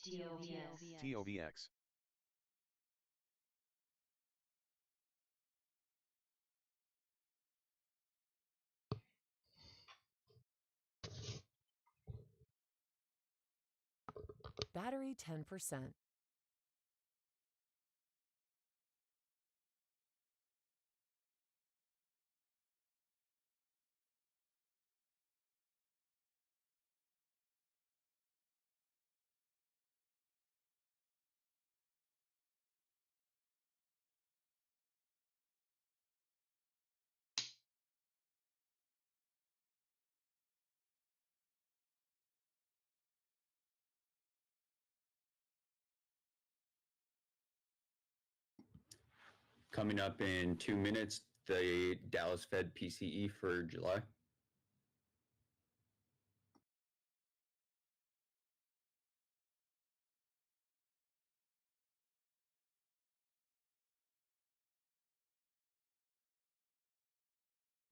TOVX. Battery 10%. Coming up in 2 minutes, the Dallas Fed PCE for July.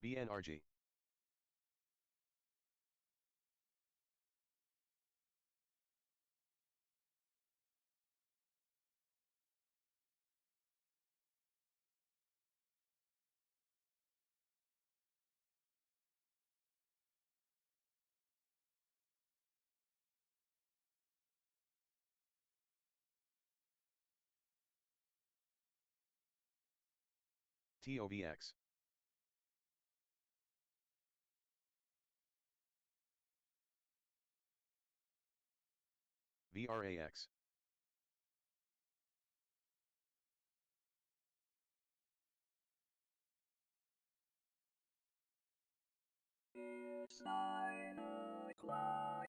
BNRG. TOVX. VRAX. It's 9 o'clock.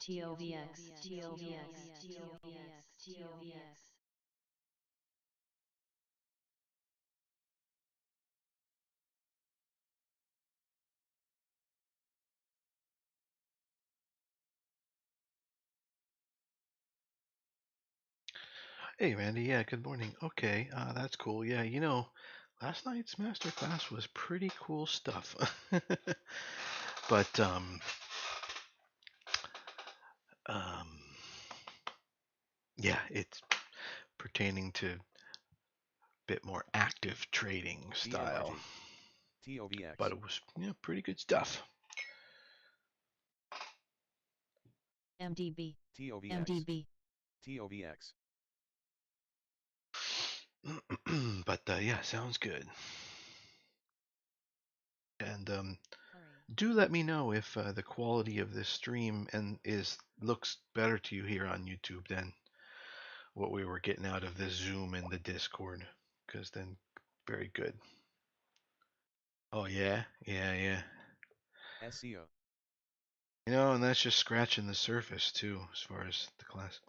TOVX, TOVX, TOVX, TOVX. Hey, Randy. Yeah, good morning. Okay, that's cool. Yeah, last night's master class was pretty cool stuff. But um, yeah, it's pertaining to a bit more active trading style. BNRG. TOVX. But it was pretty good stuff. MDB, TOVX. MDB. TOVX. But yeah, sounds good. And Hurry. do let me know if the quality of this stream looks better to you here on YouTube than what we were getting out of the Zoom and the Discord, because then very good. Oh yeah. SEO. And that's just scratching the surface too, as far as the class,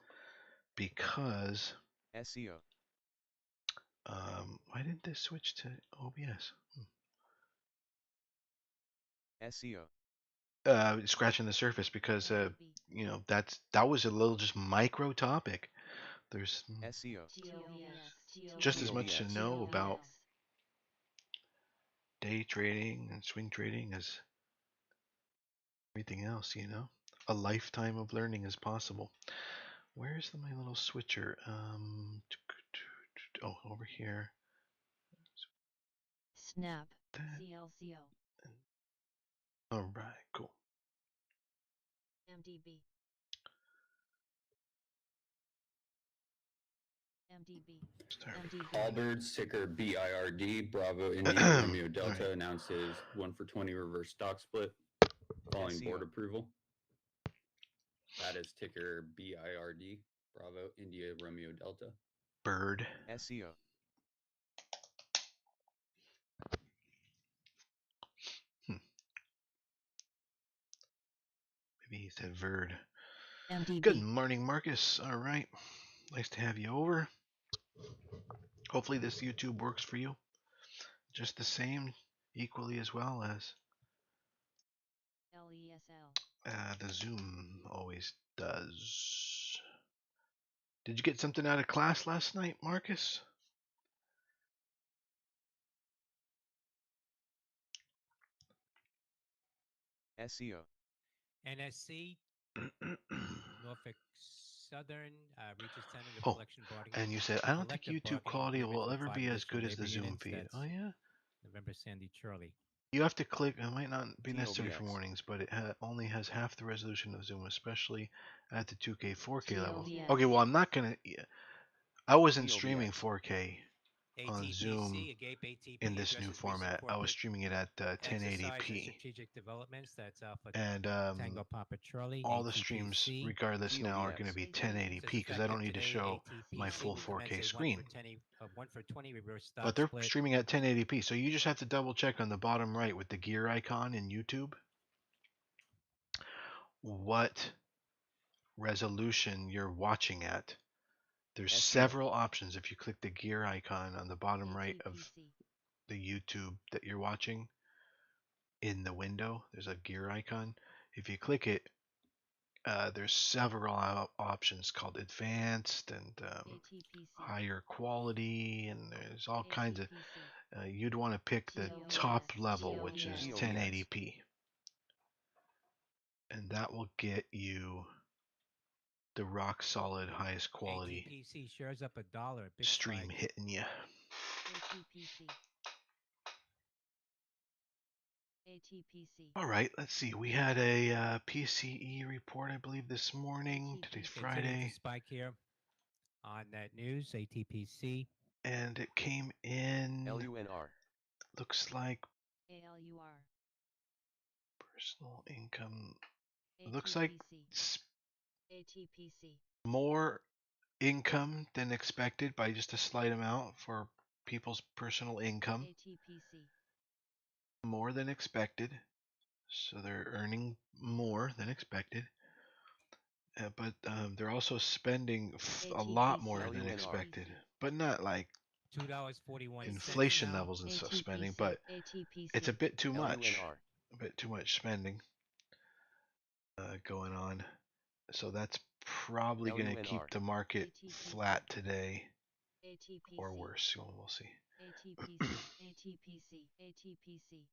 because SEO. why didn't this switch to OBS? SEO. Scratching the surface because MDB. that was a little just micro topic. There's SEO. TOVX, just as much to TOVX. know about day trading and swing trading as everything else. A lifetime of learning is possible. Where's my little switcher? Oh, over here. Snap, That. CLCO. All right, cool. MDB. MDB. Allbirds, ticker BIRD, Bravo India Romeo Delta, right. announces 1-for-20 reverse stock split following SEO. board approval. That is ticker BIRD, Bravo India Romeo Delta. Bird. SEO. Maybe he said Verd. MDB. Good morning, Marcus. All right. Nice to have you over. Hopefully this YouTube works for you. just the same, equally as well as LESL. the Zoom always does. Did you get something out of class last night, Marcus? SEO. NSC, Norfolk Southern, Regis Center, the Oh, collection boarding. and you said, I don't think collective YouTube bargaining quality agreement will for ever 5 be as additional good as the labor Zoom units. feed. That's Oh, yeah? November Sandy Charlie. You have to click, it might not be necessary for TOBX. mornings, but it only has half the resolution of Zoom, especially at the 2K, 4K level. TOBX. Okay, well, I'm not going to, I wasn't TOBX. streaming 4K on Zoom ATPC, Agape ATP in this new addresses recent format. I was corporate streaming it at exercise and 1080p. strategic developments. That's Alpha And Tango Papa Charlie. all the streams, ATPC. regardless now, are going to TOBX. be Says 1080p because I effective don't need to today, show my ATPC full will commence 4K a screen. 1 for 20 reverse stock But they're split. streaming at 1080p, so you just have to double check on the bottom right with the gear icon in YouTube what resolution you're watching at. There's SEO. several options. If you click the gear icon on the bottom right of ATPC. the YouTube that you're watching in the window, there's a gear icon. If you click it, there's several options called advanced and ATPC. higher quality, and there's all kinds of. ATPC. You'd want to pick the TOBX. top level, which is TOBX. 1080p, and that will get you the rock solid, highest quality ATPC shares up $1. Big stream spike. hitting you. ATPC. ATPC. All right, let's see. We had a PCE report, I believe, this morning. Today's Continue to Friday, spike here on that news. ATPC. and it came in. LUNR. Looks like ALUR. personal income. Looks like ATPC. more income than expected by just a slight amount for people's personal income. ATPC. More than expected. So they're earning more than expected. But they're also spending a lot more than LUNR. expected. But not like $2.41 inflation now. levels and stuff spending. ATPC. But ATPC. it's a bit too much. LUNR. A bit too much spending going on. So that's probably going to keep LUNR. the market ATPC. flat today ATPC. or worse. We'll see. ATPC. ATPC. ATPC.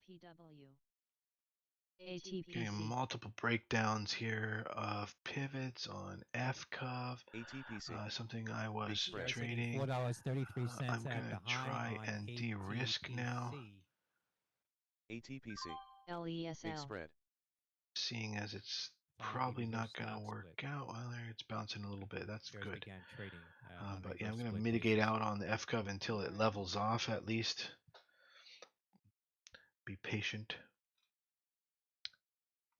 PW. Okay, ATPC. multiple breakdowns here of pivots on FCOV. ATPC. Something I was spread. trading. $4.33 I'm at gonna the high try on and de-risk now. ATPC. Big LESL. spread. Seeing as it's Finally, probably not reverse going to stock work split. out. Well, there it's bouncing a little bit. That's Shares good. began trading, on But yeah, I'm reverse going to split mitigate basis. out on the FCOV until it levels off at least. Be patient.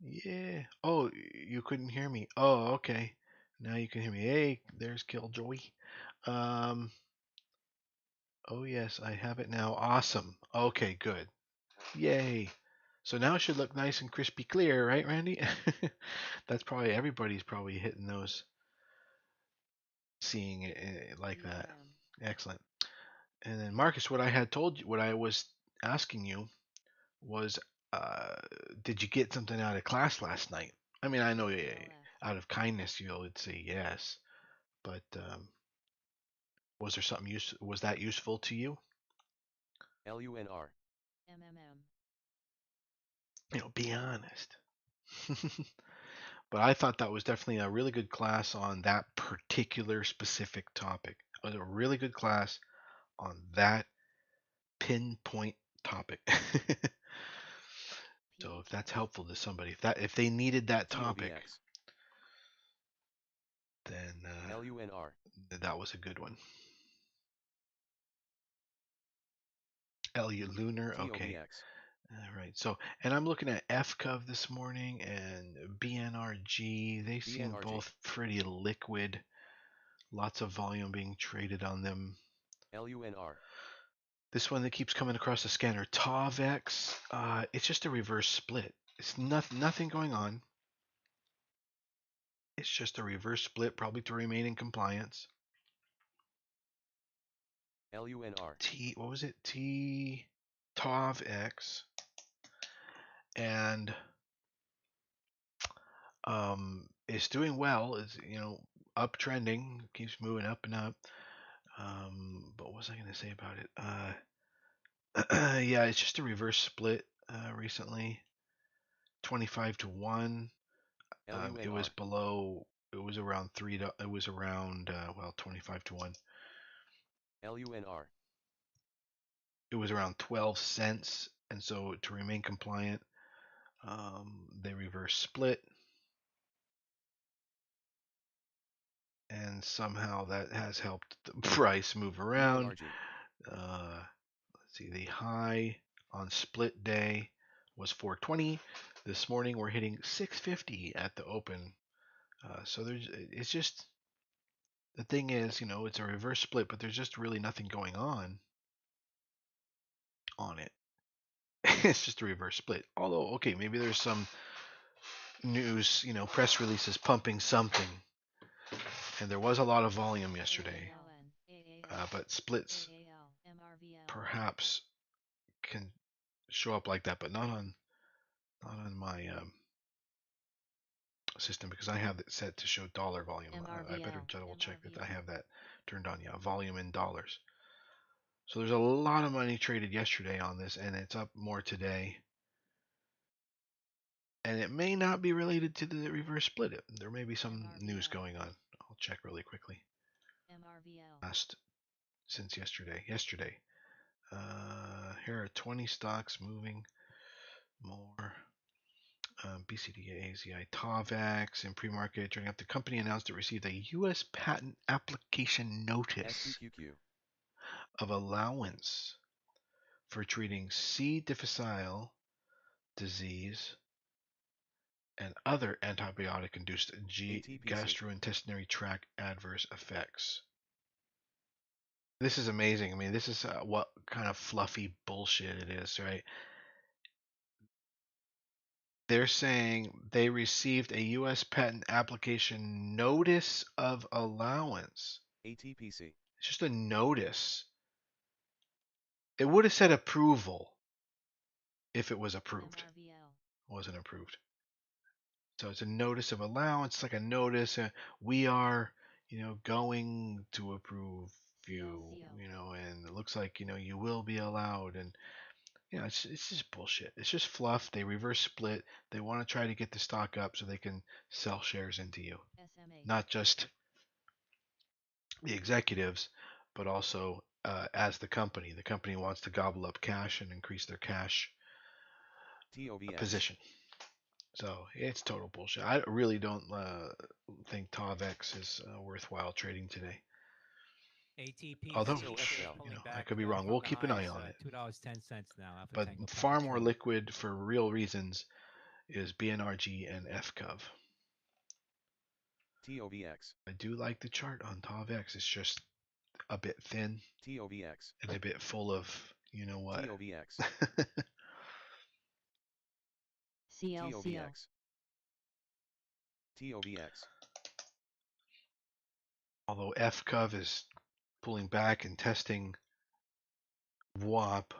Yeah. Oh, you couldn't hear me. Oh, okay. Now you can hear me. Hey, there's Killjoy. Oh yes, I have it now. Awesome. Okay, good. Yay. So now it should look nice and crispy clear, right, Randy? That's probably everybody's probably hitting those, seeing it like that. Excellent. And then Marcus, what I had told you, what I was asking you was, did you get something out of class last night? I mean, I know out of kindness you would say yes, but was there something was that useful to you? LUNR. MMM. Be honest. But I thought that was definitely a really good class on that particular specific topic. It was a really good class on that pinpoint topic. So if that's helpful to somebody, if they needed that topic, TOBX. then LUNR. that was a good one. Lunar, okay. TOBX. All right. So, and I'm looking at FCOV this morning and BNRG. They seem BNRG. both pretty liquid. Lots of volume being traded on them. LUNR. This one that keeps coming across the scanner, TOVX, it's just a reverse split. It's nothing going on. It's just a reverse split, probably to remain in compliance. LUNR. What was it? TOVX, and it's doing well. It's uptrending, keeps moving up and up. But what was I going to say about it? Yeah, it's just a reverse split recently, 25-1. It was LUNR. below. It was around It was around 25-1. LUNR. It was around 12 cents, and so to remain compliant, they reverse split, and somehow that has helped the price move around. BNRG. Let's see, the high on split day was 420. This morning we're hitting 650 at the open. So it's just, the thing is, it's a reverse split, but there's just really nothing going on it. It's just a reverse split. Although, okay, maybe there's some news, press releases pumping something. And there was a lot of volume yesterday. But splits perhaps can show up like that, but not on my system, because I have it set to show dollar volume. I better double check that I have that turned on. Yeah, volume in dollars. So there's a lot of money traded yesterday on this, and it's up more today. And it may not be related to the reverse split. There may be some news going on. I'll check really quickly. Last since yesterday. Here are 20 stocks moving more. BCDA, AZI, TOVX in pre-market trading up. The company announced it received a U.S. patent application notice SQQQ. of allowance for treating C. difficile disease and other antibiotic-induced ATPC. gastrointestinal tract adverse effects. This is amazing. I mean, this is what kind of fluffy bullshit it is, right? They're saying they received a U.S. patent application notice of allowance. ATPC. It's just a notice. It would have said approval if it was approved. It wasn't approved. So it's a notice of allowance. It's like a notice. We are, going to approve you, and it looks like, you will be allowed. And it's just bullshit. It's just fluff. They reverse split. They want to try to get the stock up so they can sell shares into you. Not just the executives, but also as the company. The company wants to gobble up cash and increase their cash TOVX. position. So it's total bullshit. I really don't think TOVX is worthwhile trading today. ATP. Although, SOFL. I could be wrong. We'll keep an eye on it. $2.10 now. Alpha But Tango far Papa more 2. liquid for real reasons is BNRG and FCOV. TOVX. I do like the chart on TOVX. It's just a bit thin TOVX. and a bit full of, what. TOVX. CLCL. TOVX. TOVX. Although FCOV is pulling back and testing WAP,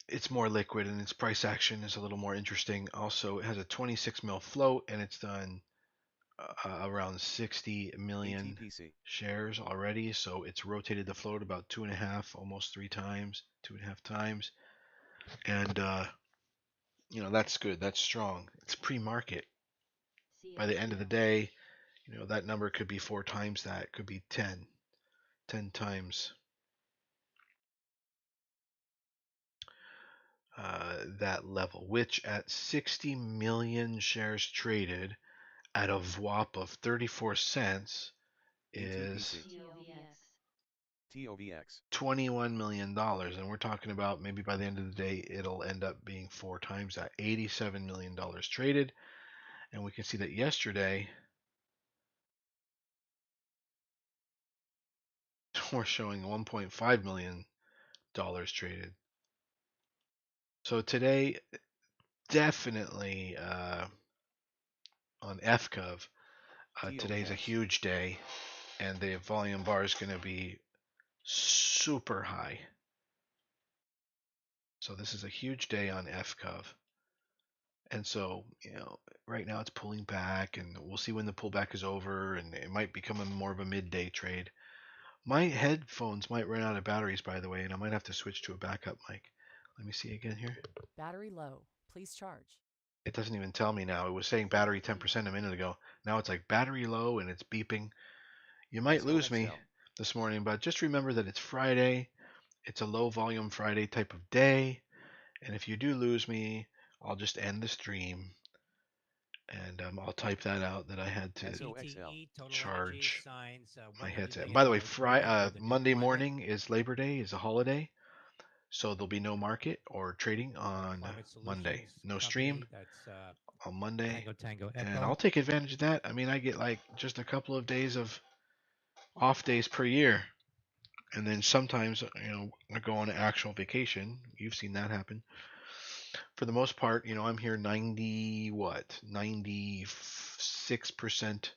it's more liquid and its price action is a little more interesting. Also, it has a 26 mil float and it's done around 60 million ATPC. shares already. So it's rotated the float about 2.5, almost 3 times, 2.5 times. And, that's good. That's strong. It's pre-market. By the end of the day, that number could be 4 times that. It could be 10 times that level, which at 60 million shares traded at a VWAP of 34 cents is TOVX. $21 million. And we're talking about maybe by the end of the day, it'll end up being 4 times that. $87 million traded. And we can see that yesterday, we're showing $1.5 million traded. So today, definitely on FCOV, Today's a TOVX. huge day, and the volume bar is going to be super high. So this is a huge day on FCOV. And so, right now it's pulling back, and we'll see when the pullback is over, and it might become more of a midday trade. My headphones might run out of batteries, by the way, and I might have to switch to a backup mic. Let me see again here. Battery low. Please charge. It doesn't even tell me now. It was saying battery 10% a minute ago. Now it's like battery low, and it's beeping. You might lose me XOXL. this morning, but just remember that it's Friday. It's a low volume Friday type of day. And if you do lose me, I'll just end the stream. And I'll type that out that I had to SOXL. CTE, total charge energy, signs, my 100 headset. day By the way, ago, remember the new Monday climate, morning is Labor Day, is a holiday. So there'll be no market or trading on Climate Monday. Solutions No stream company, that's on Monday. Tango Tango And Echo. I'll take advantage of that. I mean, I get like just a couple of days of off days per year. And then sometimes, I go on an actual vacation. You've seen that happen. For the most part, I'm here 96%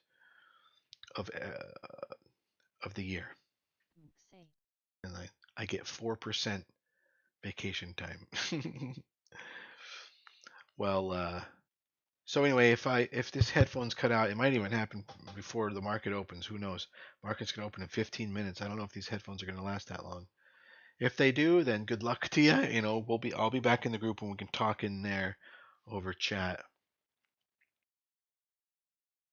of the year. And I get 4% vacation time. Well, so anyway, if this headphone's cut out, it might even happen before the market opens. Who knows? Market's gonna open in 15 minutes. I don't know if these headphones are gonna last that long. If they do, then good luck to you. I'll be back in the group and we can talk in there over chat.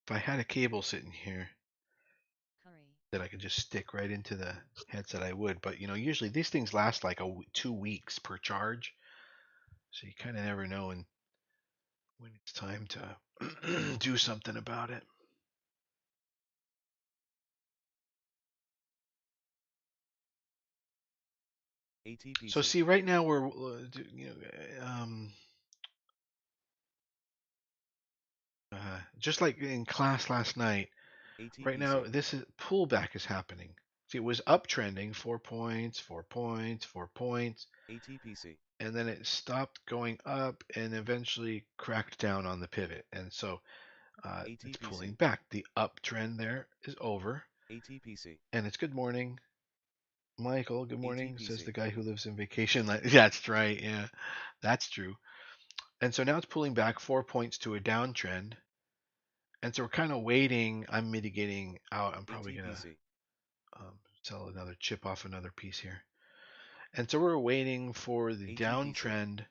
If I had a cable sitting here that I could just stick right into the headset, I would. But usually these things last like 2 weeks per charge, so you kind of never know when it's time to do something about it. ATPC. So see, right now we're just like in class last night. ATPC. Right now, this pullback is happening. See, it was uptrending 4 points, 4 points, 4 points, ATPC. and then it stopped going up and eventually cracked down on the pivot. And so it's ATPC. pulling back. The uptrend there is over. ATPC. And it's good morning, Michael. Good morning, says ATPC. the guy who lives in vacation land. That's right. Yeah, that's true. And so now it's pulling back 4 points to a downtrend. And so we're kind of waiting. I'm mitigating out. I'm probably going to ATPC. sell another chip off another piece here. And so we're waiting for the ATPC. downtrend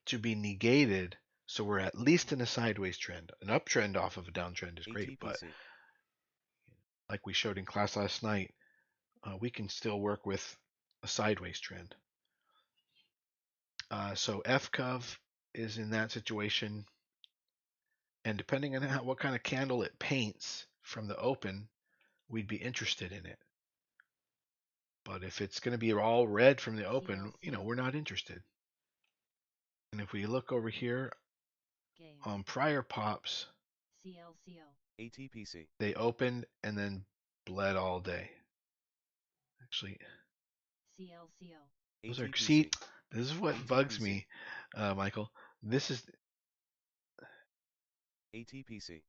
to be negated. So we're at least in a sideways trend. An uptrend off of a downtrend is great, but ATPC. like we showed in class last night, we can still work with a sideways trend. So FCOV is in that situation. And depending on what kind of candle it paints from the open, we'd be interested in it. But if it's going to be all red from the open, we're not interested. And if we look over here on prior pops, ATPC. they opened and then bled all day. Actually, those are, see, this is what bugs me, Michael. This is ATPC.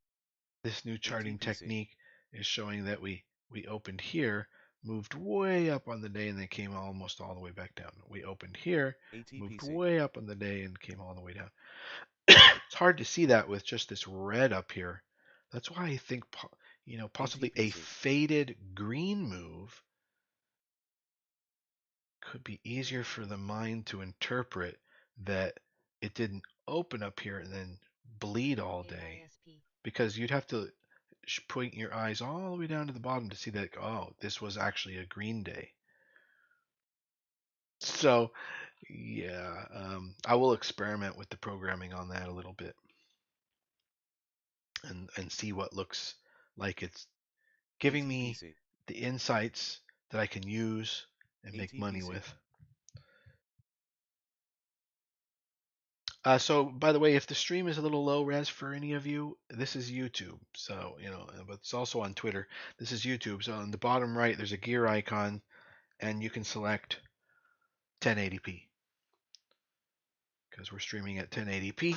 this new charting ATPC. technique is showing that we opened here, moved way up on the day, and then came almost all the way back down. We opened here, moved ATPC. way up on the day, and came all the way down. It's hard to see that with just this red up here. That's why I think possibly a ATPC. faded green move could be easier for the mind to interpret, that it didn't open up here and then bleed all day, because you'd have to point your eyes all the way down to the bottom to see that, oh, this was actually a green day. So yeah, I will experiment with the programming on that a little bit and see what looks like it's giving me ATPC. the insights that I can use and make money ATPC. with. So by the way, if the stream is a little low res for any of you, this is YouTube. So, but it's also on Twitter. This is YouTube. So on the bottom right, there's a gear icon and you can select 1080p because we're streaming at 1080p.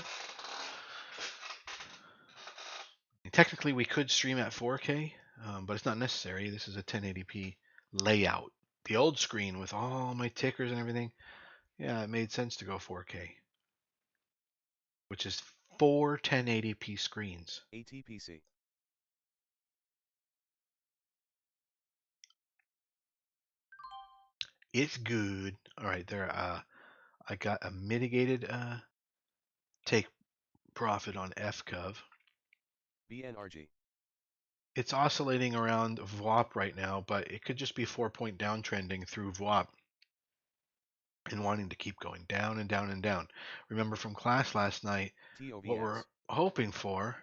Technically, we could stream at 4K, but it's not necessary. This is a 1080p layout. The old screen with all my tickers and everything, yeah, it made sense to go 4K, which is 4 1080p screens. ATPC. It's good. All right, there. I got a mitigated take profit on FCOV. BNRG. It's oscillating around VWAP right now, but it could just be 4-point downtrending through VWAP and wanting to keep going down and down and down. Remember from class last night, what we're TOVX. hoping for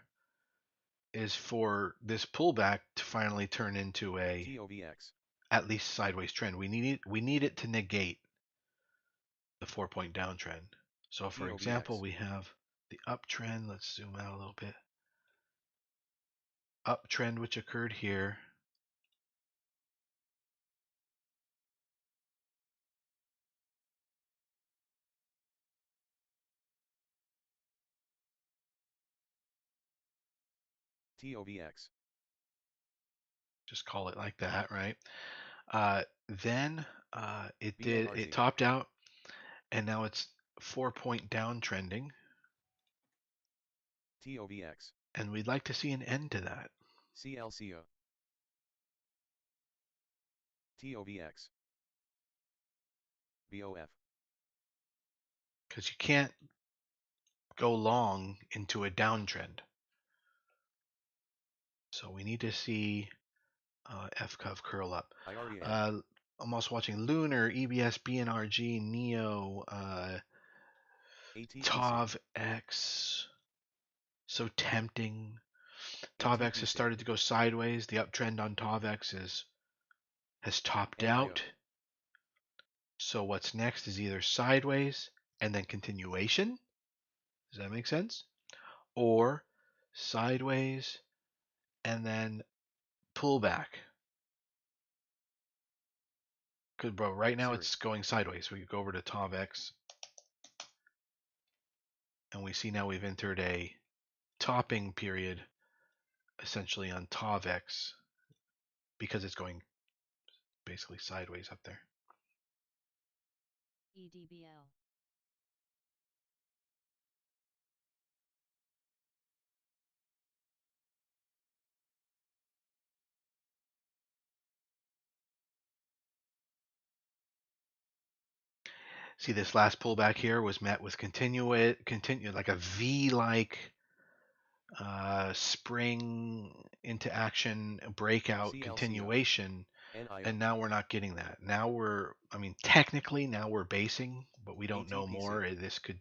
is for this pullback to finally turn into a TOVX. at least sideways trend. We need it to negate the 4-point downtrend. So for example, TOVX. we have the uptrend. Let's zoom out a little bit. Uptrend which occurred here. TOVX. Just call it like that, right? Then it BNRG. topped out, and now it's 4-point downtrending, TOVX. and we'd like to see an end to that. CLCO. TOVX. BOF. Because you can't go long into a downtrend. So we need to see FCOV curl up. IREA. I'm also watching Lunar, EBS, BNRG, Neo, ATPC. TOVX. So tempting. TOVX ATPC. has started to go sideways. The uptrend on TOVX has topped NIO. out. So what's next is either sideways and then continuation. Does that make sense? Or sideways and then pullback. Good, bro. Right now Siri. it's going sideways. We go over to TOVX, and we see now we've entered a topping period, essentially on TOVX, because it's going basically sideways up there. EDBL. See, this last pullback here was met with continue like a V-like spring into action breakout CLCO. continuation, NIO. and now we're not getting that. Now technically now we're basing, but we don't know ATPC. more. This could,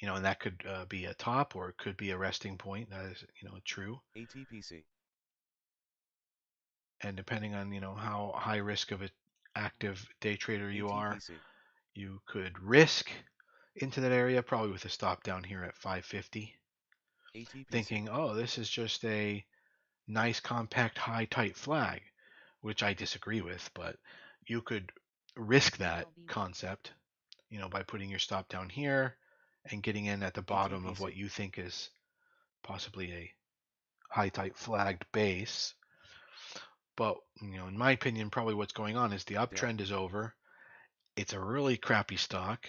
and that could be a top, or it could be a resting point. That is, true. ATPC. And depending on how high risk of an active day trader you are, ATPC. you could risk into that area, probably with a stop down here at 550, ATPC. thinking, oh, this is just a nice compact high tight flag, which I disagree with, but you could risk that concept, by putting your stop down here and getting in at the bottom of what ATPC. you think is possibly a high tight flagged base. But in my opinion, probably what's going on is the uptrend is over. It's a really crappy stock,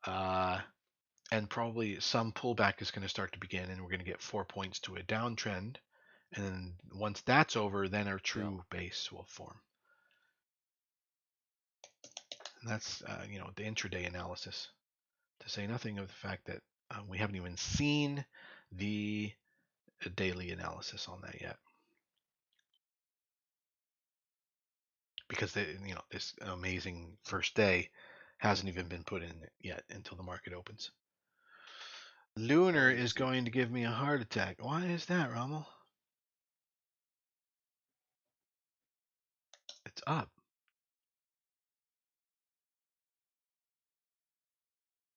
and probably some pullback is going to start to begin, and we're going to get 4 points to a downtrend. And then once that's over, then our true base will form. And that's the intraday analysis. To say nothing of the fact that we haven't even seen the daily analysis on that yet, because this amazing first day hasn't even been put in yet until the market opens. Lunar is going to give me a heart attack. Why is that, Rommel? It's up.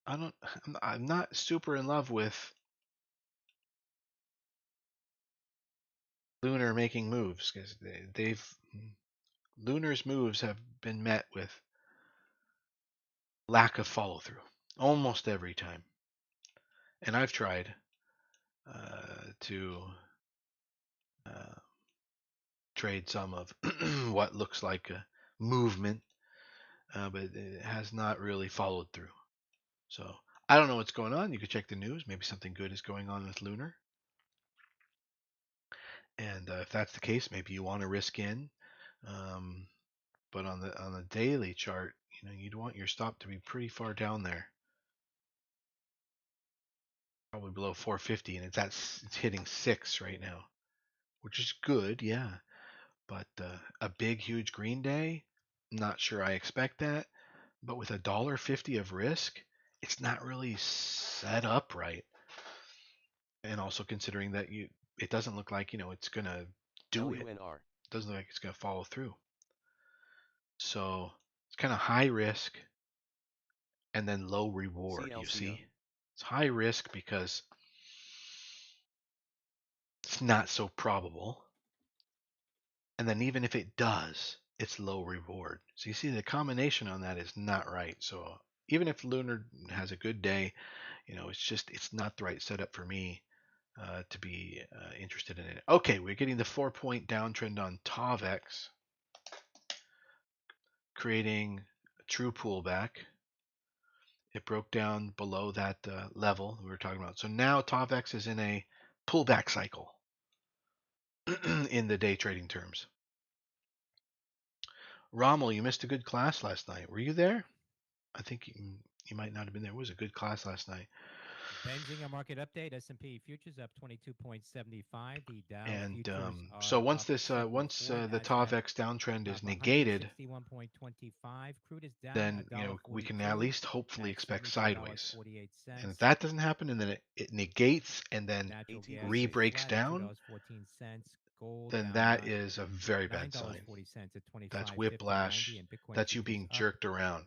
I'm not super in love with Lunar making moves, because Lunar's moves have been met with lack of follow through almost every time. And I've tried to trade some of what looks like a movement, but it has not really followed through. So I don't know what's going on. You could check the news. Maybe something good is going on with Lunar. And if that's the case, maybe you want to risk in. But on the daily chart, you'd want your stop to be pretty far down there, probably below 450, and it's hitting 6 right now, which is good, yeah. But a big, huge green day, not sure I expect that. But with $1.50 of risk, it's not really set up right. And also considering that it doesn't look like it's gonna do it. LUNR. Doesn't look like it's gonna follow through. So it's kind of high risk and then low reward. You see, it's high risk because it's not so probable. And then even if it does, it's low reward. So you see the combination on that is not right. So even if Lunar has a good day, it's not the right setup for me to be interested in it. Okay, we're getting the 4-point downtrend on TOVX, creating a true pullback. It broke down below that level we were talking about. So now TOVX is in a pullback cycle in the day trading terms. Rommel, you missed a good class last night. Were you there? I think you might not have been there. It was a good class last night. Benzinger market update: S&P futures up 22.75. The Dow And futures so are once up this once 74, the Nasdaq TOVX downtrend is up negated, 161.25. Crude is down then we can at $1.42 least hopefully at expect sideways. $74.48. And if that doesn't happen, and then it negates and then Natural gas re-breaks is flat at down, $2.14. Gold then down that is a very bad sign. $9.40 at 25. That's whiplash. That's you being jerked around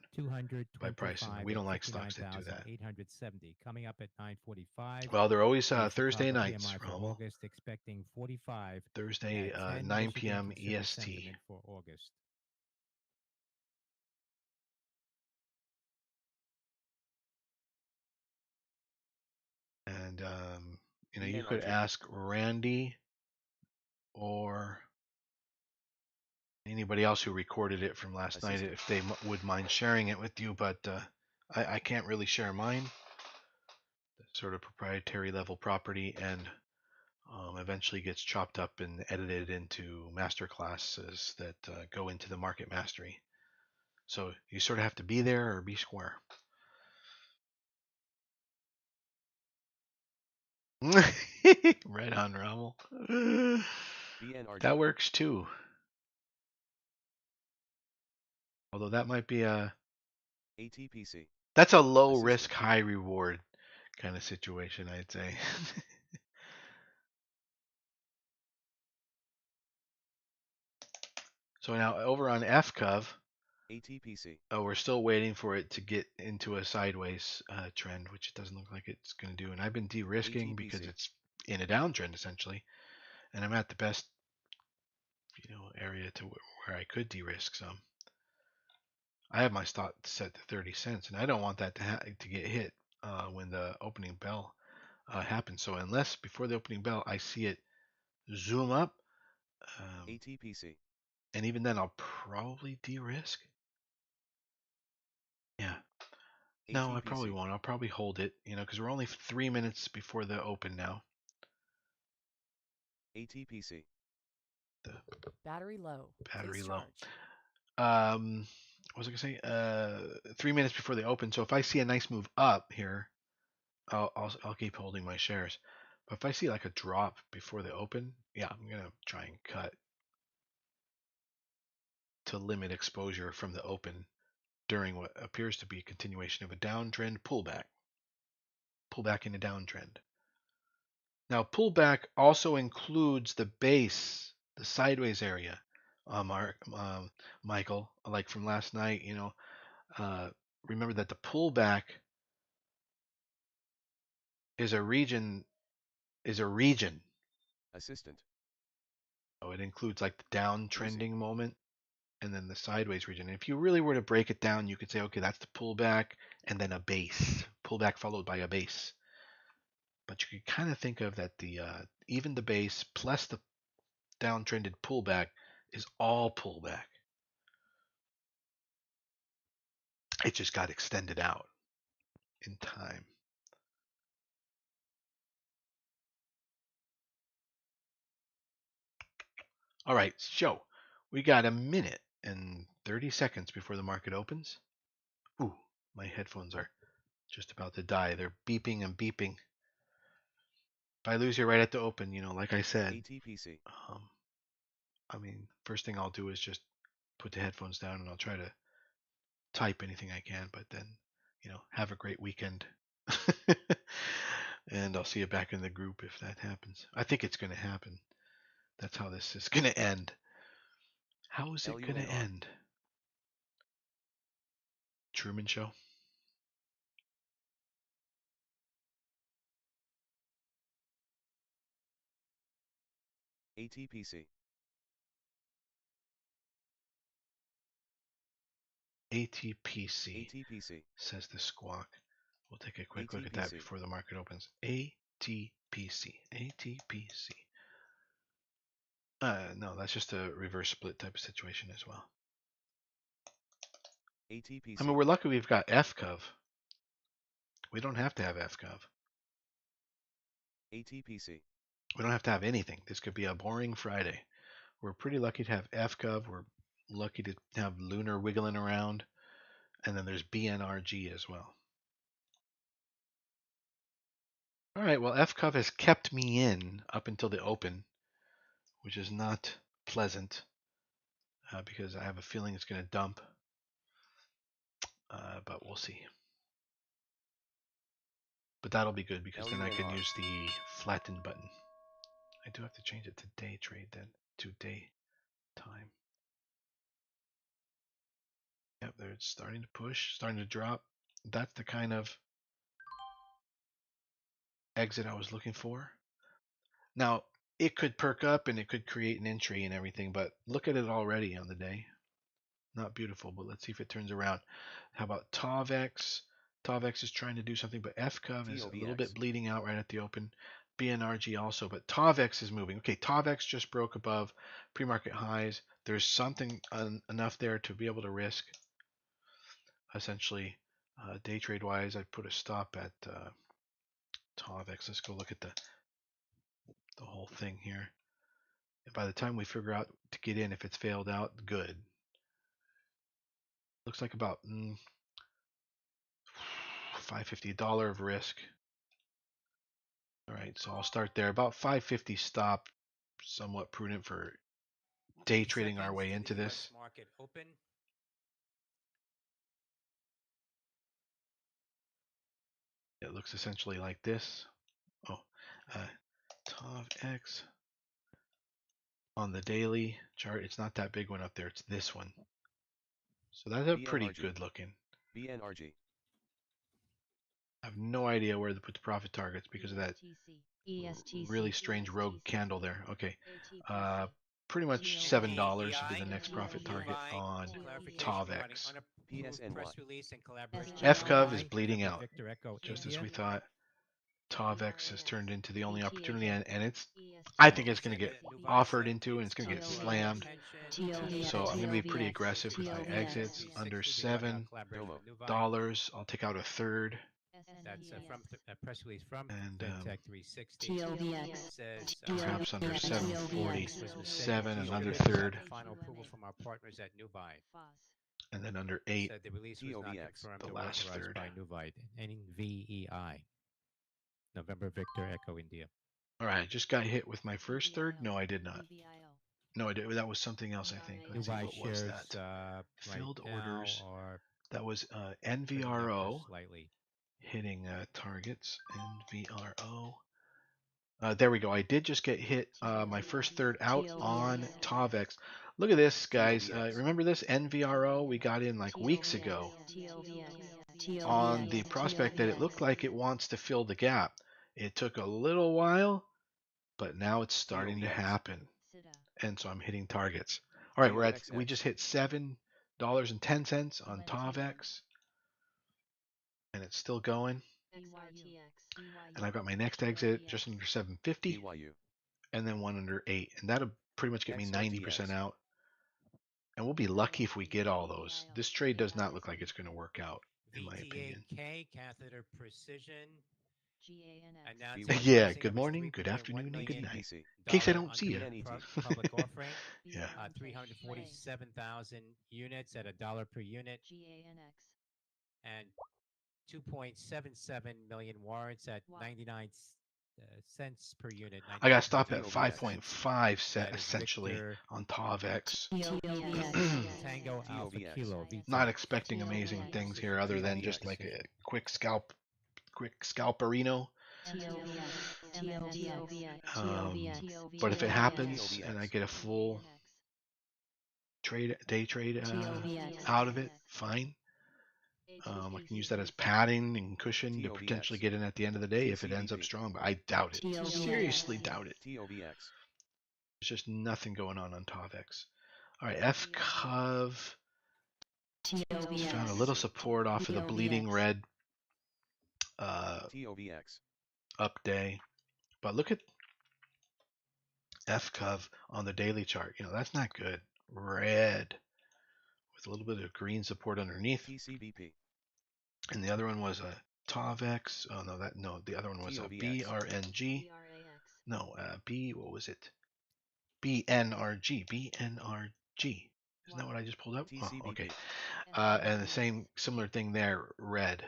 by pricing. We don't like stocks that do that. 870 coming up at 9:45. Well, they're always The Thursday Chicago nights, PMI for Rommel. August expecting 45. Thursday, At 10, 9 Michigan p.m. consumer EST. sentiment for August. And you could ask Randy or anybody else who recorded it from last night if they would mind sharing it with you, but I can't really share mine. That's sort of proprietary level property, and eventually gets chopped up and edited into master classes that go into the market mastery. So you sort of have to be there or be square. Right on, Rommel. That works too. Although that might be ATPC. That's a low risk, high reward kind of situation, I'd say. So now over on FCOV, ATPC. we're still waiting for it to get into a sideways trend, which it doesn't look like it's going to do. And I've been de-risking because it's in a downtrend essentially, and I'm at the best, area to where I could de-risk some. I have my stop set to 30 cents, and I don't want that to get hit when the opening bell happens. So unless before the opening bell I see it zoom up, ATPC. And even then I'll probably de-risk. Yeah. No, I probably won't. I'll probably hold it, because we're only 3 minutes before the open now. ATPC. Battery low. Battery Please low. charge. What was I gonna say? 3 minutes before the open. So if I see a nice move up here, I'll keep holding my shares. But if I see like a drop before the open, yeah, I'm gonna try and cut to limit exposure from the open during what appears to be a continuation of a downtrend pullback. Pullback in a downtrend. Now, pullback also includes the base, the sideways area. Michael, like from last night, remember that the pullback is a region. Assistant. So it includes like the downtrending moment and then the sideways region. And if you really were to break it down, you could say, okay, that's the pullback and then a base. Pullback followed by a base. But you can kind of think of that the even the base plus the downtrended pullback is all pullback. It just got extended out in time. All right, so we got a minute and 30 seconds before the market opens. Ooh, my headphones are just about to die. They're beeping and beeping. If I lose you right at the open, you know, like I said, ATPC. I mean, first thing I'll do is just put the headphones down and I'll try to type anything I can, but then, you know, have a great weekend. And I'll see you back in the group if that happens. I think it's going to happen. That's how this is going to end. How is it going to LUNR. end? Truman Show? ATPC. ATPC, ATPC. says the squawk. We'll take a quick look at that ATPC. before the market opens. ATPC. ATPC. No, that's just a reverse split type of situation as well. ATPC. I mean, we're lucky we've got FCOV. We don't have to have FCOV. ATPC. We don't have to have anything. This could be a boring Friday. We're pretty lucky to have FCOV. We're lucky to have Lunar wiggling around. And then there's BNRG as well. All right, well, FCOV has kept me in up until the open, which is not pleasant because I have a feeling it's going to dump. But we'll see. But that'll be good because then I can LUNR. use the flatten button. I do have to change it to day trade then, to day time. Yep, there it's starting to push, starting to drop. That's the kind of exit I was looking for. Now, it could perk up and it could create an entry and everything, but look at it already on the day. Not beautiful, but let's see if it turns around. How about TAVX? TAVX is trying to do something, but FCOV is a little bit TOVX. bleeding out right at the open. BNRG also, but TAVX is moving. Okay, TAVX just broke above pre-market highs. There's something enough there to be able to risk. Essentially, day trade wise, I'd put a stop at TAVX. Let's go look at the whole thing here. And by the time we figure out to get in, if it's failed out, good. Looks like about $550 of risk. All right, so I'll start there. About 550 stop, somewhat prudent for day 30 trading our seconds way to into the US this. market open. It looks essentially like this. Oh, TAVX on the daily chart. It's not that big one up there. It's this one. So that's a pretty BNRG. good looking. BNRG. I have no idea where to put the profit targets because of that really strange rogue candle there. Okay, pretty much $7 would be the next profit target on TAVX. PSNY. FCOV is bleeding out, just as we thought. TAVX has turned into the only opportunity, and it's, I think it's going to get offered into and it's going to get slammed. So I'm going to be pretty aggressive with my exits under $7. I'll take out a third. That's from a press release from And FinTech 360. TOVX. Says, perhaps under TOVX. 747, TOVX. another third. Final approval from our partners at Nubuy. And then under 8, Said the release was not TOVX, confirmed the or last authorized third. by Nuvite. NVEI. November Victor Echo India. all right, just got hit with my first third. No, I did not. No, I did. That was something else, I think. Let's see, Nubuy what was shares that? Filled right orders. now are That was trading up NVRO just slightly. hitting targets. NVRO. There we go. I did just get hit my first third out on TAVX. Look at this, guys. Remember this NVRO we got in like weeks ago on the prospect that it looked like it wants to fill the gap. It took a little while, but now it's starting to TOVX. happen. And so I'm hitting targets. All right, we just hit $7.10 on TAVX, and it's still going. And I've got my next exit just under 750, BYU. and then one under 8, and that'll pretty much get me 90% XOTX. out. And we'll be lucky if we get all those. This trade does not look like it's going to work out, in my opinion. VTAK, catheter precision. GANX. BYU. Yeah, Pricing good of its morning, good 3.1 afternoon, and good million night. ATPC. In case I dollar don't see you. underwritten BNET. public offering. Yeah. 347,000 units at $1 per unit, GANX. and 2.77 million warrants at Wow. 99 cents per unit. I got to stop at TOVX. 5.5 That is essentially Victor on TOVX. Tango Alpha TOVX. Kilo. Not VTAX. expecting amazing things here other than just TOVX. like a quick scalperino. But if it happens and I get a full day trade out of it, fine. I can use that as padding and cushion to TOVX. potentially get in at the end of the day if it ends up TCBP. strong, but I doubt it. Seriously doubt it. TOVX. There's just nothing going on TOVX. All right, FCOV found a little support off of the bleeding red TOVX. up day, but look at FCOV on the daily chart. You know, that's not good. Red with a little bit of green support underneath. TCBP. And the other one was a TOVX. Oh no, the other one was a TOVX. BRNG. No, what was it? BNRG. BNRG. Isn't that what I just pulled up? Oh, okay. TCBP. And the same similar thing there, red.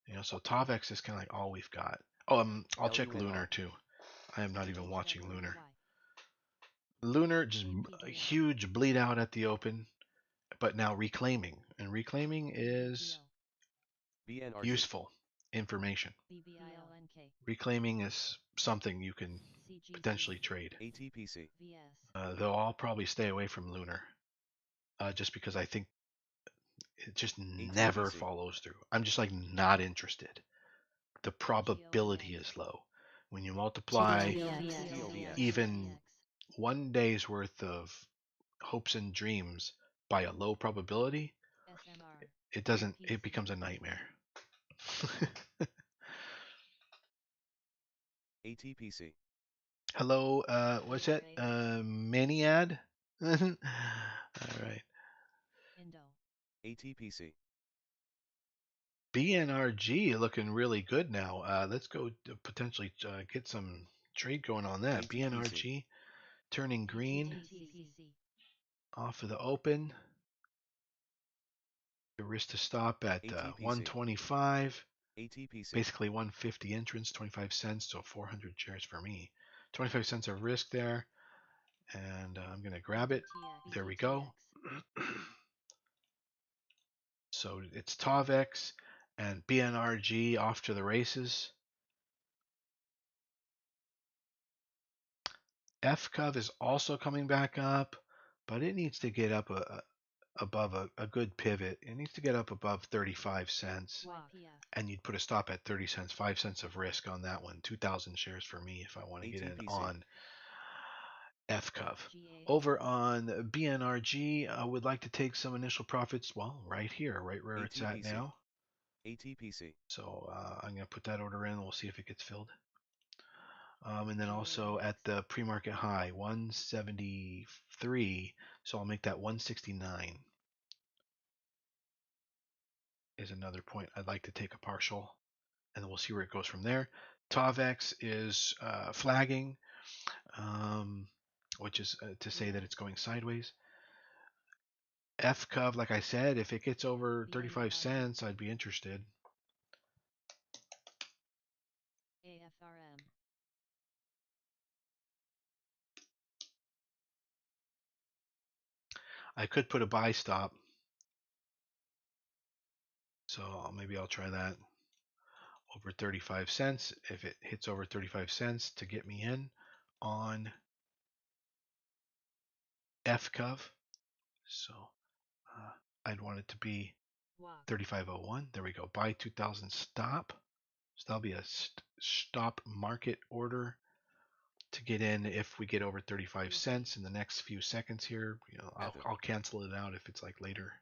You know, so TOVX is kind of like all we've got. Oh, I'll check LUNR. Lunar too. I am not even watching Lunar. Lunar just a huge bleed out at the open, but now reclaiming, and reclaiming is BNRG. useful information. Reclaiming is something you can potentially trade. ATPC. Though I'll probably stay away from Lunar, just because I think it just never follows through. I'm just like not interested. The probability is low. When you multiply even 1 day's worth of hopes and dreams by a low probability, it becomes a nightmare. ATPC. Hello, what's that? Maniad? All right. ATPC. BNRG looking really good now. Let's go to potentially get some trade going on that. ATPC. BNRG turning green off of the open. The risk to stop at ATPC. 125. ATPC. Basically 150 entrance, 25 cents, so 400 shares for me. 25 cents of risk there. And I'm going to grab it. There we go. So it's TOVX and BNRG off to the races. FCOV is also coming back up, but it needs to get up above a good pivot. It needs to get up above 35 cents. And you'd put a stop at 30 cents, 5 cents of risk on that one. 2,000 shares for me if I want to get in ATPC. on FCOV. Over on BNRG, I would like to take some initial profits, well, right here, right where it's at ATPC. now. ATPC. So I'm going to put that order in. We'll see if it gets filled. And then also at the pre-market high, 173. So I'll make that 169 is another point I'd like to take a partial. And then we'll see where it goes from there. TOVX is flagging, which is to say that it's going sideways. FCOV, like I said, if it gets over 35 cents, I'd be interested. AFRM. I could put a buy stop. So maybe I'll try that over 35 cents. If it hits over 35 cents to get me in on FCOV. So I'd want it to be 35.01. There we go. Buy 2,000 stop. So that'll be a stop market order to get in if we get over 35 cents in the next few seconds here. You know, I'll cancel it out if it's like later.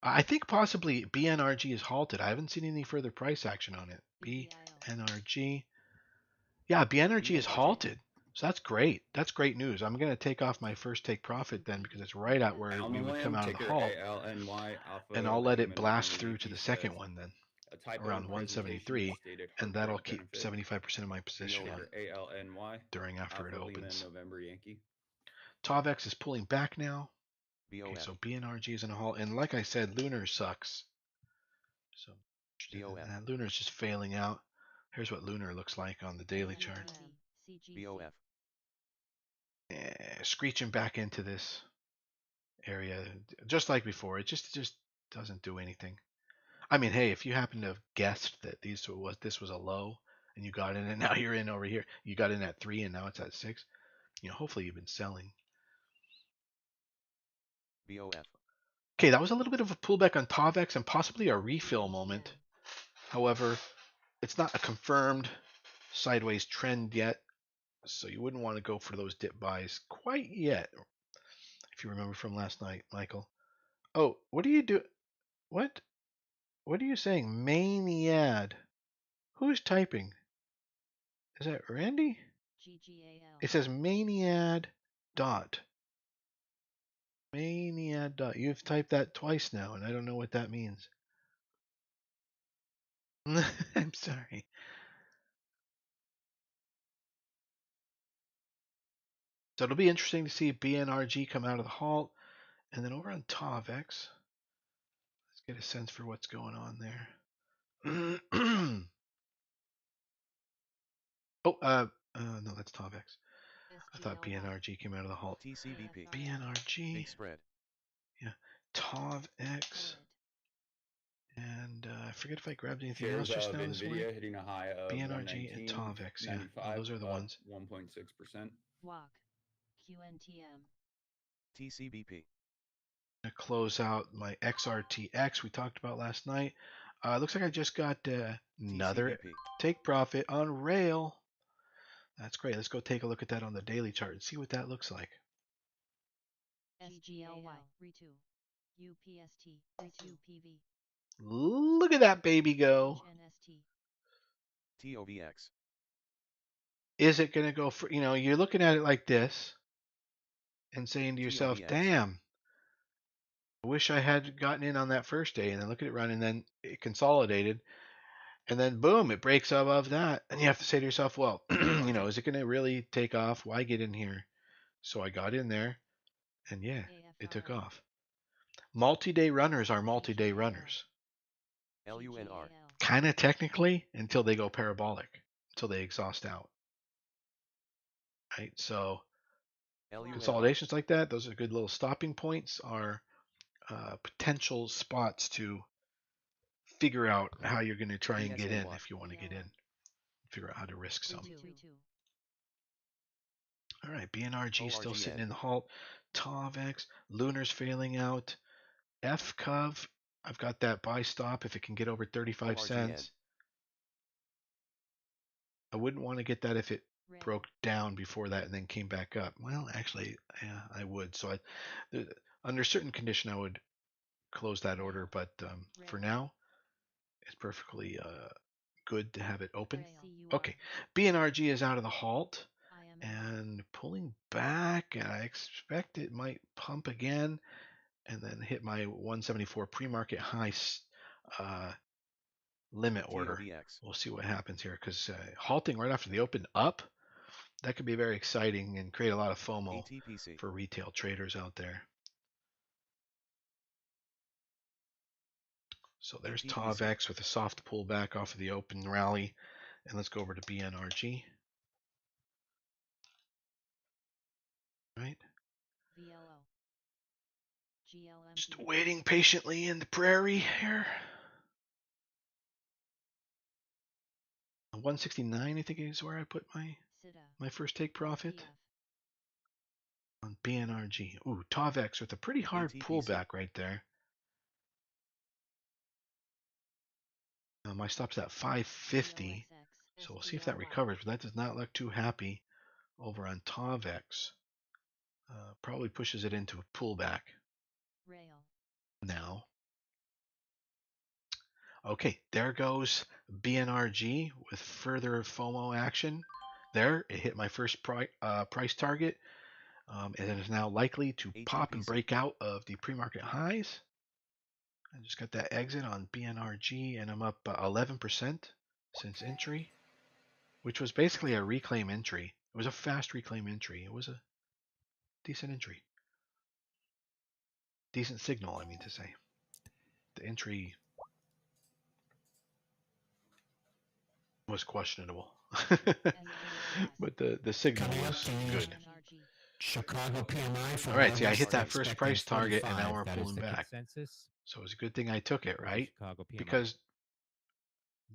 I think possibly BNRG is halted. I haven't seen any further price action on it. BNRG. Yeah, BNRG is BNRG. halted. So that's great. That's great news. I'm going to take off my first take profit then because it's right at where we would come out of the ticker halt. ALNY, Alpha And I'll let it Lehman blast Family through to the EP second says, one then, a typo around in presentation 173, stated and that'll Heartbreak keep benefit. 75% of my position BOF. on Ticker ALNY, during after it Alpha Lima opens. November Yankee. TAVX is pulling back now. BOF. Okay, so BNRG is in a halt. And like I said, Lunar sucks. So BOF. Lunar's just failing out. Here's what Lunar looks like on the daily chart. BOF. Screeching back into this area just like before. It just doesn't do anything. I mean, hey, if you happen to have guessed that this was a low and you got in and now you're in over here, you got in at 3 and now it's at 6, hopefully you've been selling. BOF. Okay, that was a little bit of a pullback on TAVX and possibly a refill moment. However, it's not a confirmed sideways trend yet, so you wouldn't want to go for those dip buys quite yet. If you remember from last night, Michael. Oh, what do you do? What? What are you saying? Maniad. Who's typing? Is that Randy? It says Maniad dot. Maniad dot. You've typed that twice now, and I don't know what that means. I'm sorry. So it'll be interesting to see BNRG come out of the halt. And then over on TAVX, let's get a sense for what's going on there. No, that's TAVX. I thought BNRG came out of the halt. TCBP. BNRG. Big spread. Yeah. TAVX. And I forget if I grabbed anything Shares else just of now this morning. Nvidia hitting a high of BNRG and TAVX. Yeah, those are the ones. 1.6%. Walk. QNTM. TCBP. To close out my XRTX we talked about last night. Looks like I just got another TCBP. take profit on Rail. That's great. Let's go take a look at that on the daily chart and see what that looks like. SGLY. Re2. UPST. Re2 PV. Look at that baby go. NST. TOVX. Is it going to go for, you're looking at it like this and saying to yourself, TOVX. damn, I wish I had gotten in on that first day. And then look at it run, and then it consolidated. And then boom, it breaks above that. And you have to say to yourself, well, is it going to really take off? Why get in here? So I got in there, and yeah, it took off. Multi-day runners are multi-day runners. LUNR. Kind of technically until they go parabolic, until they exhaust out. Right? So LUNR. consolidations like that, those are good little stopping points, are potential spots to figure out how you're going to try and get in if you want to get in. Figure out how to risk some. All right, BNRG still sitting in the halt. TAVX, Lunar's failing out. FCOV, I've got that buy stop if it can get over 35 cents. I wouldn't want to get that if it broke down before that and then came back up. Well, actually, yeah, I would. So under certain condition, I would close that order. But for now, it's perfectly good to have it open. Okay, BNRG is out of the halt and pulling back, and I expect it might pump again and then hit my 174 pre-market high limit order. TOVX. We'll see what happens here, because halting right after the open up, that could be very exciting and create a lot of FOMO ATPC. for retail traders out there. So there's ATPC. TAVX with a soft pullback off of the open rally. And let's go over to BNRG. Right. VLO. GLM. Just waiting patiently in the prairie here. 169, I think, is where I put my first take profit on BNRG. Ooh, TAVX with a pretty hard ATPC. pullback right there. My stop's at 550, so we'll see if that recovers, but that does not look too happy over on TAVX. Probably pushes it into a pullback now. Okay, there goes BNRG with further FOMO action. There, it hit my first price target, and it is now likely to pop and ATPC. break out of the pre-market highs. I just got that exit on BNRG, and I'm up 11% since entry, which was basically a reclaim entry. It was a fast reclaim entry. It was a decent entry. Decent signal, I mean to say. The entry was questionable. But the signal Coming up was to good. NRG. Chicago PMI for All right, see, I August, hit that they're first expecting price target, and now 45. we're That is pulling the back. consensus So it's a good thing I took it, for the right? Chicago PMI. Because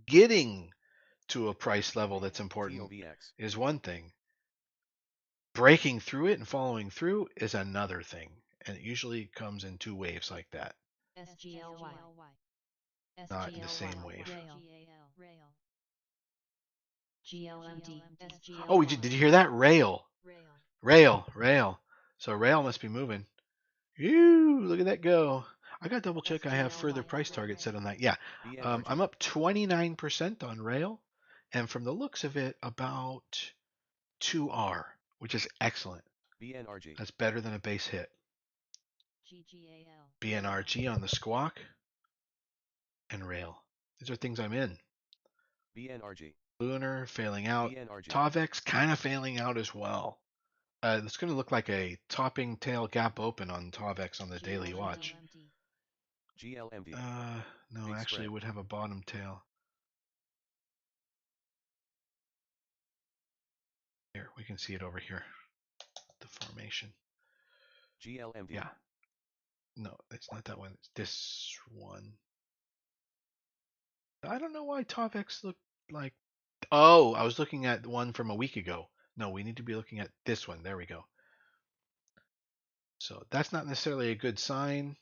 getting to a price level that's important TOVX. is one thing. Breaking through it and following through is another thing. And it usually comes in two waves like that. SGLY. Not in the same wave. Rail. GLMD. Oh, did you hear that? Rail. Rail. So rail must be moving. Ew, look at that go. I got to double check I have further price targets set on that. Yeah, BNRG. I'm up 29% on rail. And from the looks of it, about 2R, which is excellent. BNRG. That's better than a base hit. GGAL. BNRG on the squawk and rail. These are things I'm in. BNRG. Lunar failing out. BNRG. TOVX kind of failing out as well. It's going to look like a topping tail gap open on TOVX on the daily watch. GLMD. No, Big actually spread. it would have a bottom tail. Here, we can see it over here. The formation. GLMD. Yeah. No, it's not that one. It's this one. I don't know why TOVX looked like... Oh, I was looking at the one from a week ago. No, we need to be looking at this one. There we go. So that's not necessarily a good sign.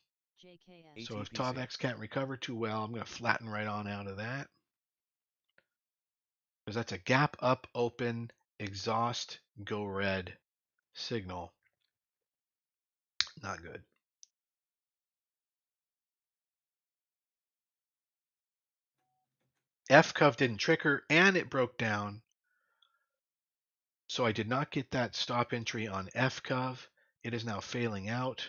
JKS. So if ATPC. TOVX can't recover too well, I'm going to flatten right on out of that. Because that's a gap up, open, exhaust, go red signal. Not good. FCUV didn't trigger and it broke down. So I did not get that stop entry on FCUV. It is now failing out.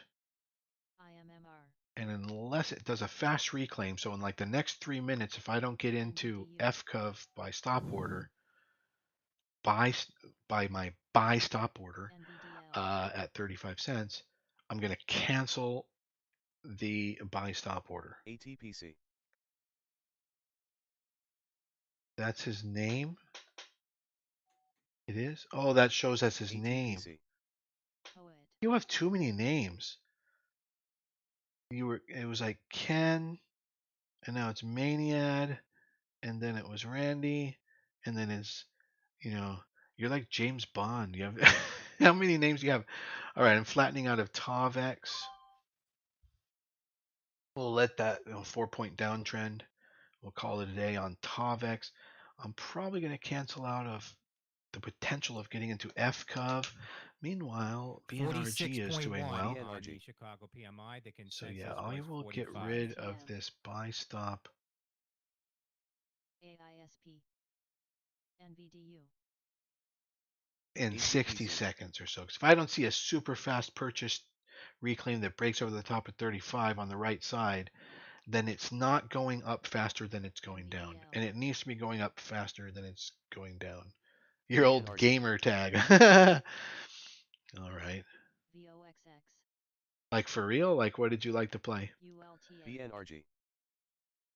IMMR. And unless it does a fast reclaim, so in like the next 3 minutes, if I don't get into FCUV by stop order, by my buy stop order NVDL. at 35 cents, I'm going to cancel the buy stop order. ATPC. That's his name. It is? Oh, that shows that's his name. ATPC. Poet. You have too many names. It was like Ken, and now it's Maniad, and then it was Randy, and then it's, you're like James Bond. You have how many names do you have? All right, I'm flattening out of TOVX. We'll let that 4-point downtrend. We'll call it a day on TOVX. I'm probably going to cancel out of the potential of getting into FCUV. Meanwhile, BNRG is doing 46.1 well. on the BNRG. Chicago PMI. The So consensus yeah, I was will get 45. rid of PM. this buy stop AISP. NVDU. in ATPC. 60 seconds or so. 'Cause if I don't see a super fast purchase reclaim that breaks over the top of 35 on the right side, then it's not going up faster than it's going down. NVDL. And it needs to be going up faster than it's going down. Your old BNRG. gamer tag. All right. VOXX. Like for real? Like what did you like to play? ULTA. BNRG.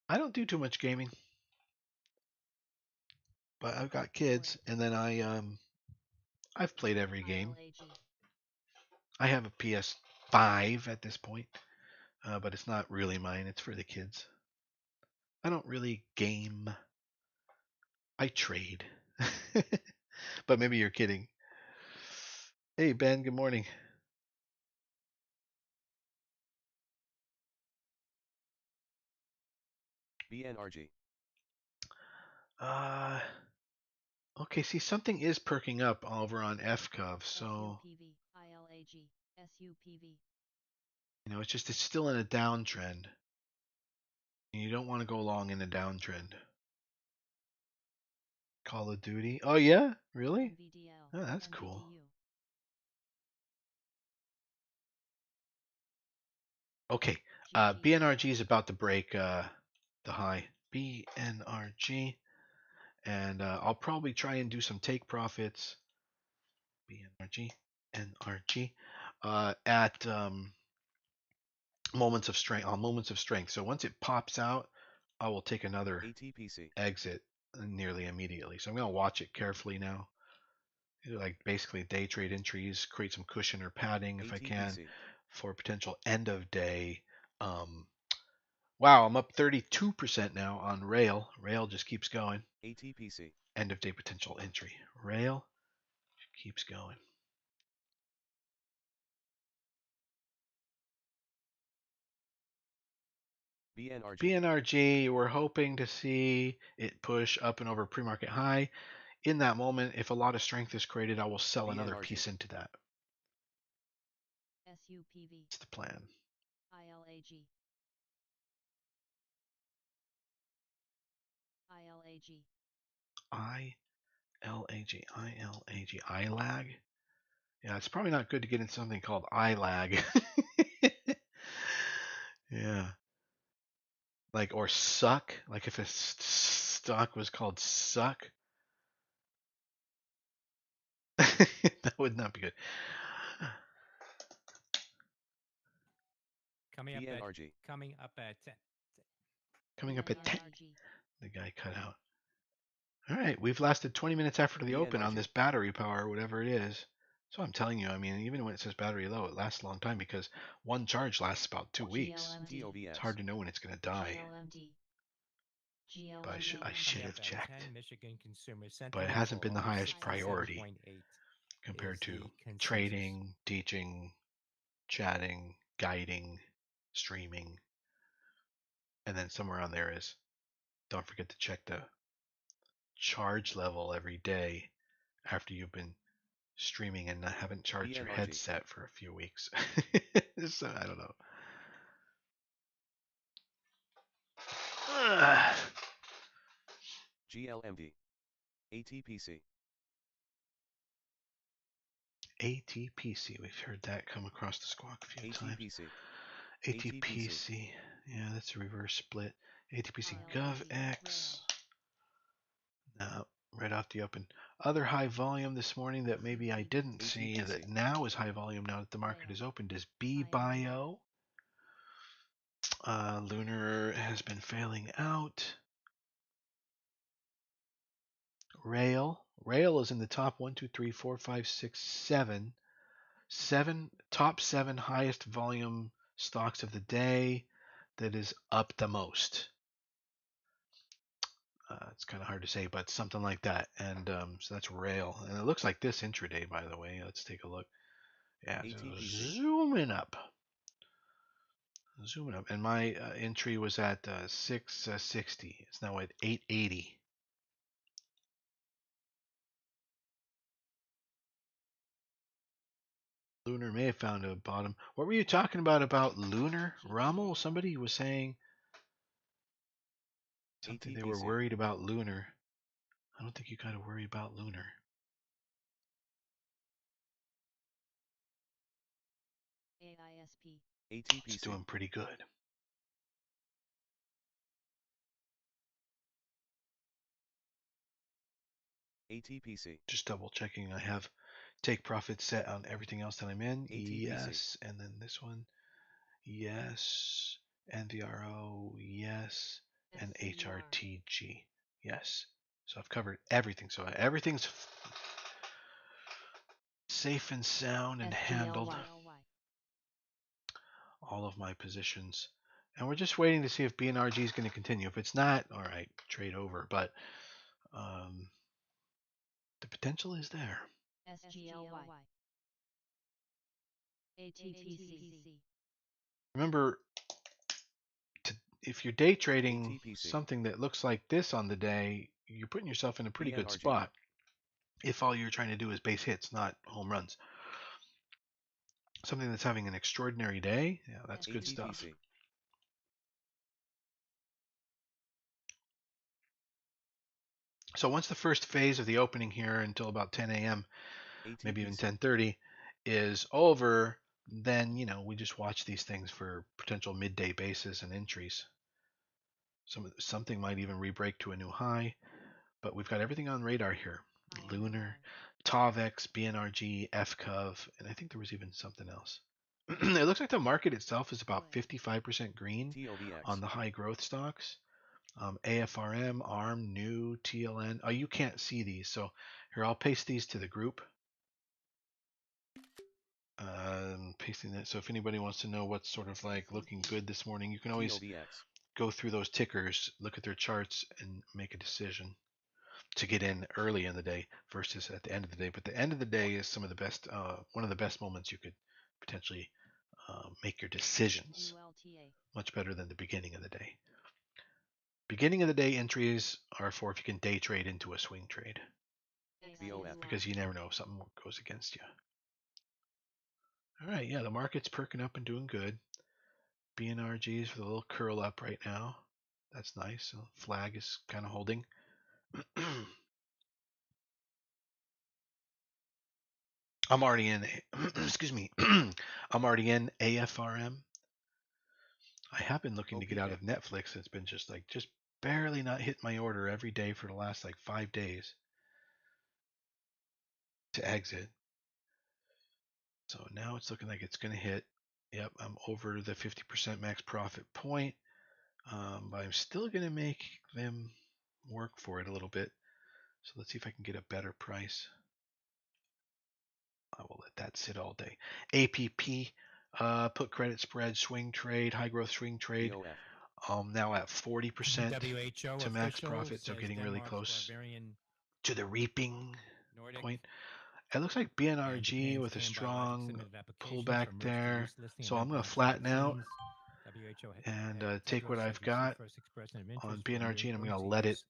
I don't do too much gaming. But I've got kids and then I've played every game. ILAG. I have a PS5 at this point. But it's not really mine. It's for the kids. I don't really game. I trade. But maybe you're kidding. Hey, Ben, good morning. BNRG. Okay, see, something is perking up over on FCUV, so, SUPV. ILAG. SUPV. it's still in a downtrend. You don't want to go long in a downtrend. Call of Duty. Oh yeah, really? NVDL. Oh, that's cool. NVDU. Okay. GT. BNRG is about to break the high. BNRG, and I'll probably try and do some take profits. BNRG, NRG, at moments of strength. On moments of strength. So once it pops out, I will take another ATPC. exit nearly immediately. So I'm going to watch it carefully now. Like basically day trade entries, create some cushion or padding if I can ATPC. for potential end of day. Wow, I'm up 32% now on Rail. Rail just keeps going. ATPC. End of day potential entry. Rail keeps going. BNRG. BNRG, we're hoping to see it push up and over pre-market high. In that moment, if a lot of strength is created, I will sell another BNRG. piece into that. SUPV. That's the plan. ILAG. ILAG. ILAG. ILAG. ILAG. Yeah, it's probably not good to get into something called ILAG. Yeah. Like, or suck. Like if a stock was called suck. That would not be good. Coming up BNRG. at 10. Coming up at 10. BNRG. The guy cut out. All right, we've lasted 20 minutes after the open on BNRG. this battery power, whatever it is. So I'm telling you, I mean, even when it says battery low, it lasts a long time because one charge lasts about 2 weeks. GLMD. TOBS. It's hard to know when it's going to die. GLMD. But I should Coming have up at checked. 10, Michigan consumer sentiment. But it hasn't been the for highest August priority 7.8 compared is to the consensus. trading, teaching, chatting, guiding, streaming. And then somewhere on there is, don't forget to check the charge level every day after you've been streaming and haven't charged your BNRG. headset for a few weeks. So I don't know. GLMD. ATPC. ATPC. We've heard that come across the squawk a few times. ATPC. ATPC. Yeah, that's a reverse split. ATPC GovX. Now, right off the open. Other high volume this morning that maybe I didn't see and that now is high volume now that the market is opened is BBio. Lunar has been failing out. Rail. Rail is in the top 1, 2, 3, 4, 5, 6, 7. Top 7 highest volume stocks of the day that is up the most. It's kind of hard to say, but something like that. And so that's Rail. And it looks like this intraday, by the way. Let's take a look. Yeah, so ATPC. zooming up. Zooming up. And my entry was at 660. It's now at 880. Lunar may have found a bottom. What were you talking about Lunar? Rommel? Somebody was saying something they were ATPC. worried about Lunar. I don't think you got to worry about Lunar. AISP. It's ATPC. doing pretty good. ATPC. Just double checking. I have take profit set on everything else that I'm in. ATPC. Yes. And then this one. Yes. NVRO. Yes. And SCUR. HRTG. Yes. So I've covered everything. So everything's safe and sound and handled. All of my positions. And we're just waiting to see if BNRG is going to continue. If it's not, all right, trade over. But the potential is there. SGLY. ATPC. Remember, if you're day trading ATPC. something that looks like this on the day, you're putting yourself in a pretty good BNRG. spot. If all you're trying to do is base hits, not home runs. Something that's having an extraordinary day, yeah, that's good stuff. ATPC. So once the first phase of the opening here until about 10 a.m., maybe even 10:30 is over, then we just watch these things for potential midday bases and entries. Something might even re-break to a new high, but we've got everything on radar here. Lunar, TAVX, BNRG, FCOV, and I think there was even something else. It looks like the market itself is about 55% green on the high growth stocks. AFRM, ARM, NEW, TLN. Oh, you can't see these, so here I'll paste these to the group. Pasting that. So if anybody wants to know what's sort of like looking good this morning, you can always go through those tickers, look at their charts, and make a decision to get in early in the day versus at the end of the day. But the end of the day is some of the best, one of the best moments you could potentially make your decisions. Much better than the beginning of the day. Beginning of the day entries are for if you can day trade into a swing trade. Because you never know if something goes against you. All right, yeah, the market's perking up and doing good. BNRG's with a little curl up right now. That's nice. So flag is kind of holding. I'm already in. Excuse me. I'm already in AFRM. I have been looking to get out of Netflix. It's been just barely not hit my order every day for the last 5 days to exit. So now it's looking like it's going to hit. Yep, I'm over the 50% max profit point. But I'm still going to make them work for it a little bit. So let's see if I can get a better price. I will let that sit all day. APP, put credit spread, swing trade, high growth swing trade. Now at 40% WHO to max official profit, so says getting really Denmark's close barbarian to the reaping Nordic point. It looks like and BNRG Japan's with a KM Biologics strong submitted applications pullback for there. emergency use listing So of I'm going to mpox flatten out vaccines. and WHO take what Tedros I've said got first expression of on interest for BNRG and I'm going to emergency let it use listing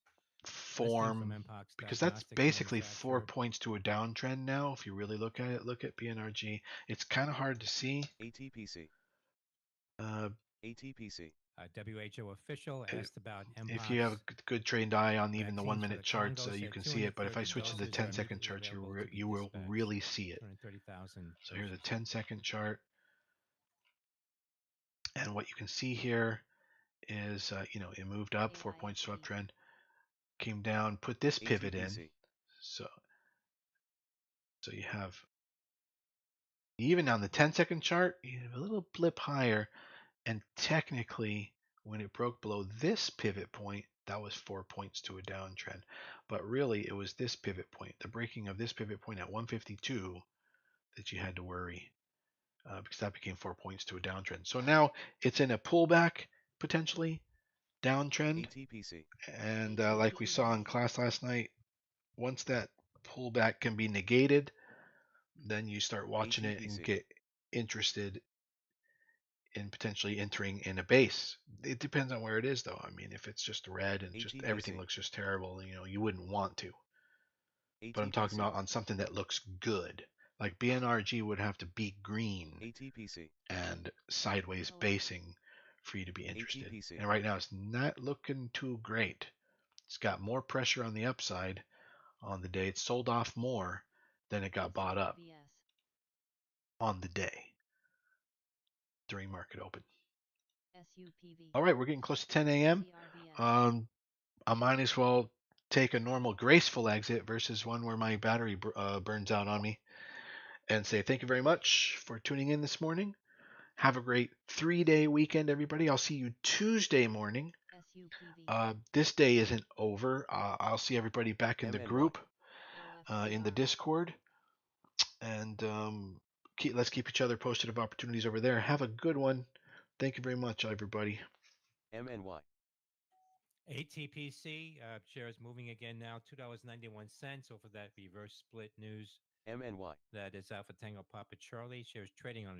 from form mpox because that's diagnostics basically 4 manufactured. points to a downtrend now. If you really look at it, look at BNRG. It's kind of hard to see. ATPC. Uh, ATPC. WHO official asked about mpox. If you have a good trained eye on even the vaccines 1 for minute the charts, Congo, you said can see it. But if I 230 switch to the doses are 10-second immediately charts, available to be you will dispatched. really see it. 230,000 So here's a doses. 10-second chart. And what you can see here is, it moved up 4 points to uptrend, came down, put this pivot in. So you have, even on the 10-second chart, you have a little blip higher. And technically, when it broke below this pivot point, that was 4 points to a downtrend. But really, it was this pivot point, the breaking of this pivot point at 152, that you had to worry because that became 4 points to a downtrend. So now it's in a pullback, potentially downtrend. ATPC. And like we saw in class last night, once that pullback can be negated, then you start watching it and get interested in potentially entering in a base. It depends on where it is, though. I mean, if it's just red and just everything looks just terrible, you wouldn't want to. But I'm talking about on something that looks good. Like BNRG would have to be green ATPC. and sideways basing for you to be interested. And right now it's not looking too great. It's got more pressure on the upside on the day. It sold off more than it got bought up on the day during market open. All right, we're getting close to 10 a.m. I might as well take a normal graceful exit versus one where my battery burns out on me and say thank you very much for tuning in this morning. Have a great 3-day weekend, everybody. I'll see you Tuesday morning. This day isn't over. I'll see everybody back in the group, in the Discord, and let's keep each other posted of opportunities over there. Have a good one. Thank you very much, everybody. MNY. ATPC shares moving again now, $2.91 off of that reverse split news. MNY. That is Alpha Tango Papa Charlie. Shares trading on